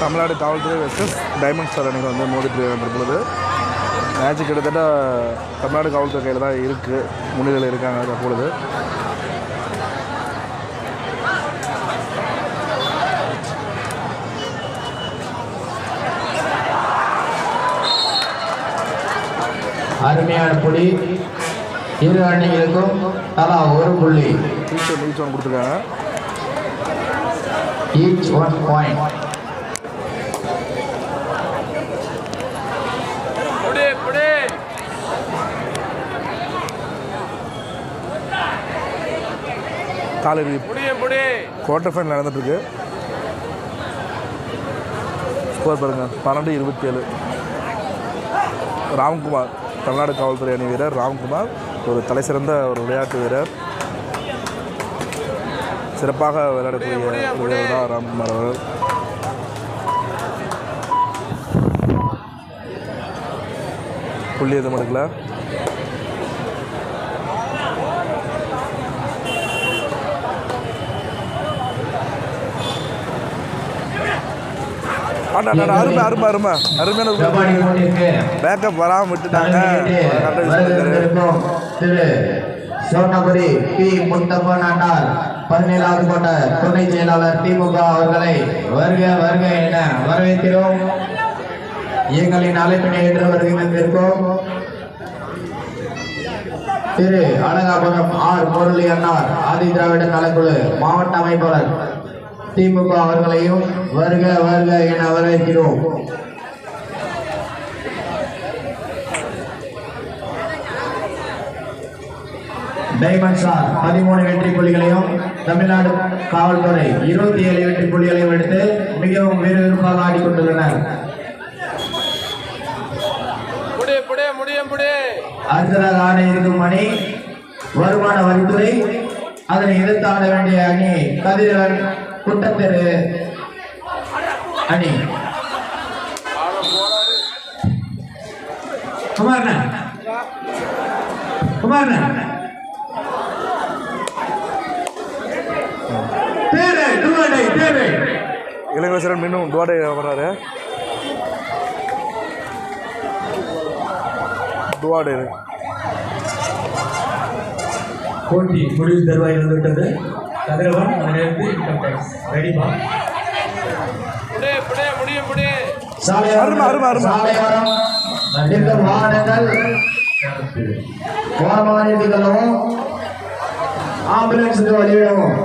தமிழ்நாடு காவல்துறை versus diamond star அணிகள் வந்து மோதிட்டு பொழுது மேட்ச் கிட்டத்தட்ட தமிழ்நாடு காவல்துறை கையில் தான் இருக்குது, முன்னிலையில் இருக்காங்க தற்பொழுது. அருமையான புள்ளி, இரு அணிகளுக்கும் தலா ஒரு புள்ளி. ஈச் ஒன் கொடுத்துருக்காங்க. Each 1 point. காலிறுதி குவார்டர் ஃபைனல் நடந்துட்டுருக்கு. ஸ்கோர் பாருங்கள் 12-27. ராம்குமார், தமிழ்நாடு காவல்துறை அணி வீரர் ராம்குமார் ஒரு தலைசிறந்த ஒரு விளையாட்டு வீரர், சிறப்பாக விளையாடக்கூடிய ஒரு வீரர் தான் ராம்குமார் அவர்கள். புள்ளி எதுவும் எடுக்கல. அருமையான பேக்கப் வராமல் விட்டுட்டாங்க. சோனபுரி பி முத்தப்ப நாட்டார் 17வது கோட்ட துணை செயலாளர் திமுக அவர்களை வருக வருக என வரவேற்கிறோம். எங்களின் அழைப்பினை ஏற்று வருகிறோம். திரு அழகாபுரம் ஆர் முரளி அண்ணார் ஆதி திராவிட நலக்குழு மாவட்ட அமைப்பாளர் திமுக அவர்களையும் வருக வருக என வரவேற்கிறோம். டைமண்ட் ஸ்டார் 13 வெற்றி புள்ளிகளையும் தமிழ்நாடு காவல்துறை 27 வெற்றி புள்ளிகளையும் எடுத்து மிகவும் விறுவிறுப்பாக ஆடிக்கொண்டுள்ளனர். அடுத்ததாக ஆட இருக்கும் அணி வருமான வரித்துறை, அதனை எதிர்த்து ஆட வேண்டிய அணி கதிரவன் குட்டத்தெரு அணி. குமாரன் இளவரசரன் மீண்டும் துவாடை வர்றாரு. துவாடை போட்டி முடிவு தருவாய் வந்துவிட்டது. கதிரவன் இன்கம் டேக்ஸ் ரெடிமா. வாகனங்கள் ஆம்புலன்ஸுக்கு வழிவிடவும்.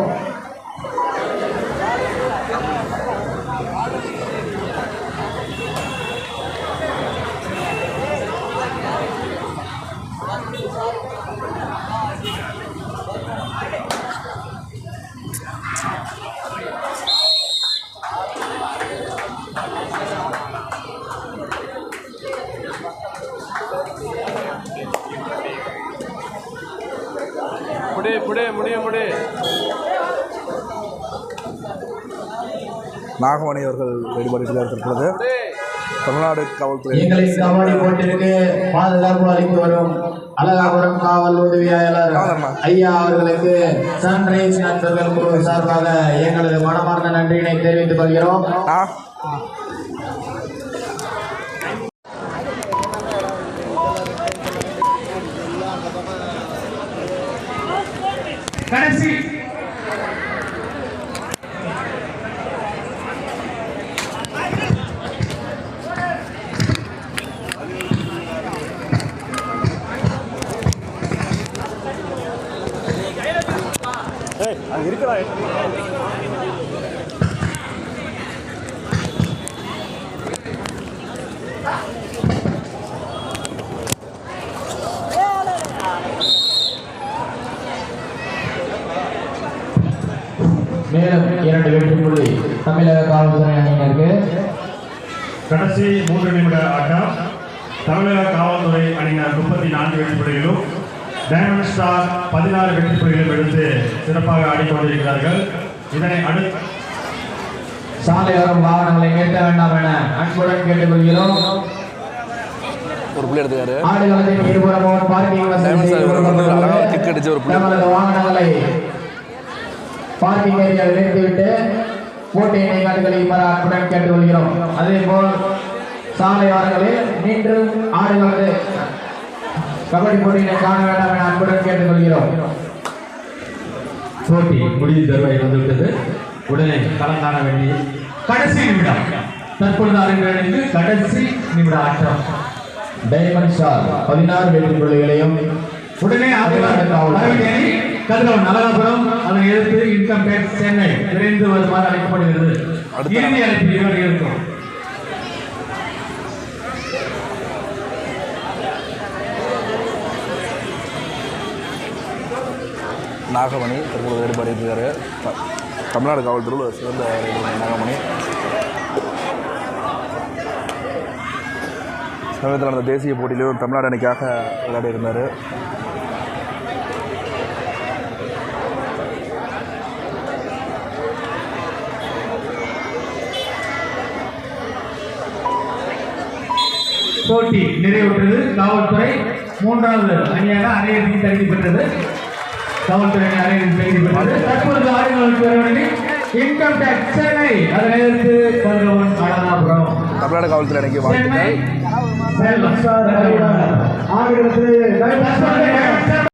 நாகமணி அவர்கள் வெளிப்படுத்தினார். தற்பொழுது தமிழ்நாடு காவல்துறை பாதுகாப்பு அளித்து வரும் அழகாபுரம் காவல் உதவியாளர் ஐயா அவர்களுக்கு சன்ரைஸ் நண்பர்கள் குழு சார்பாக எங்களது மனமார்ந்த நன்றியினை தெரிவித்துக் கொள்கிறோம். கடைசி மேலும் 2 வெற்றி புள்ளி தமிழக காவல்துறை அணியினருக்கு. கடைசி 3 நிமிட ஆட்டம். தமிழக காவல்துறை அணியினர் 34 வெற்றி புள்ளிகளும் டைமண்ட் ஸ்டார் 16 வெற்றி புள்ளிகளும் எடுத்து சிறப்பாக ஆடிக்கொண்டிருக்கிறார்கள். இதனை அடுத்து சாலையோரம் வாகனங்களை நிறுத்த வேண்டாம் என அன்புடன் கேட்டுக்கொள்கிறோம். ஒரு புள்ளி எடுத்துக்காரு. ஆடுகளத்தின் இருபுறமும் பார்க்கிங் வசதி வாகனங்களை பார்க்கிங் ஏரியாவில் நிறுத்திவிட்டு போட்டியினை கண்டுகளிக்குமாறு அன்புடன் கேட்டுக்கொள்கிறோம். அதே போல் சாலையோரங்களில் நின்று ஆடுகளது கபடி போட்டியினை காண வேண்டாம் என அன்புடன் கேட்டுக்கொள்கிறோம். போட்டி முடிவு தருவாய் வந்துவிட்டது. உடனே களம் காண வேண்டிய கடைசி நிமிடம். தற்பொழுது அரங்கிற்கு கடைசி நிமிட ஆட்டம். டைமண்ட் ஸ்டார் 16 வெற்றி புள்ளிகளையும் உடனே கதிரவன் அழகாபுரம் அதனை எதிர்த்து இன்கம் டேக்ஸ் சென்னை விரைந்து வருமாறு அழைக்கப்படுகிறது. இறுதி அழைப்பு இவர்கள் இருக்கும். நாகமணி தற்போது ஈடுபாடு இருக்காரு. தமிழ்நாடு காவல்துறையில் சிறந்த நாகமணி. சமீபத்தில் நடந்த தேசிய போட்டியிலும் தமிழ்நாடு அணிக்காக விளையாடி இருந்தார். போட்டி நிறைவுற்றது. காவல்துறை 3வது அணியாக அரையிறுதிக்கு தகுதி பெற்றது. காவல்துறை அரையிறுதி தகுதி பெற்றது. தற்பொழுது ஆடுகளுக்கு இன்கம் டேக்ஸ் சென்னை அதனை எதிர்த்து கதிரவன் அழகாபுரம். தமிழ்நாடு காவல்துறை அணிக்கு வாழ்த்துக்கள். சென்னை